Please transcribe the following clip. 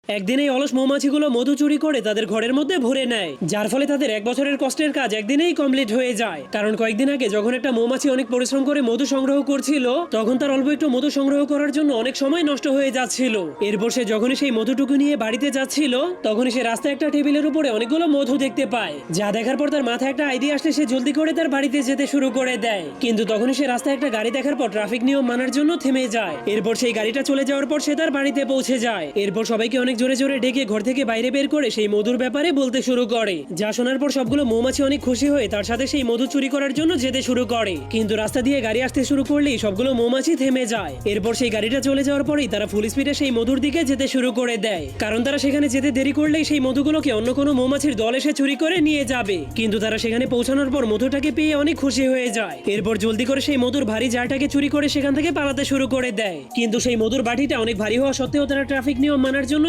একদিন এই অলস মৌমাছিগুলো মধু চুরি করে তাদের ঘরের মধ্যে ভরে নেয়, যার ফলে তাদের এক বছরের কষ্টের কাজ একদিনেই কমপ্লিট হয়ে যায়। কারণ কয়েকদিন আগে যখন একটা মৌমাছি অনেক পরিশ্রম করে মধু সংগ্রহ করছিল, তখন তার অল্প একটু মধু সংগ্রহ করার জন্য অনেক সময় নষ্ট হয়ে যাচ্ছিল। এরপর সে যখনই সেই মধুটুকু নিয়ে বাড়িতে যাচ্ছিল, তখনই সে রাস্তায় একটা টেবিলের উপরে অনেকগুলো মধু দেখতে পায়। যা দেখার পর তার মাথায় একটা আইডিয়া আসলে সে জলদি করে তার বাড়িতে যেতে শুরু করে দেয়। কিন্তু তখনই সে রাস্তায় একটা গাড়ি দেখার পর ট্রাফিক নিয়ম মানার জন্য থেমে যায়। এরপর সেই গাড়িটা চলে যাওয়ার পর সে তার বাড়িতে পৌঁছে যায়। এরপর সবাইকে অনেক জোরে জোরে ডেকে ঘর থেকে বাইরে বের করে সেই মধুর ব্যাপারে বলতে শুরু করে। যা শোনার পর সবগুলো মৌমাছি অনেক খুশি হয়ে তার সাথে সেই মধু চুরি করার জন্য যেতে শুরু করে। কিন্তু রাস্তা দিয়ে গাড়ি আসতে শুরু করলেই সবগুলো মৌমাছি থেমে যায়। এরপর সেই গাড়িটা চলে যাওয়ার পরেই তারা ফুল স্পিডে সেই মধুর দিকে যেতে শুরু করে দেয়, কারণ তারা সেখানে যেতে দেরি করলেই সেই মধুগুলোকে অন্য কোনো মৌমাছির দল এসে চুরি করে নিয়ে যাবে। কিন্তু তারা সেখানে পৌঁছানোর পর মধুটাকে পেয়ে অনেক খুশি হয়ে যায়। এরপর জলদি করে সেই মধুর ভারী জারটাকে চুরি করে সেখান থেকে পালাতে শুরু করে দেয়। কিন্তু সেই মধুর বাটিটা অনেক ভারী হওয়া সত্ত্বেও তারা ট্রাফিক নিয়ম মানার জন্য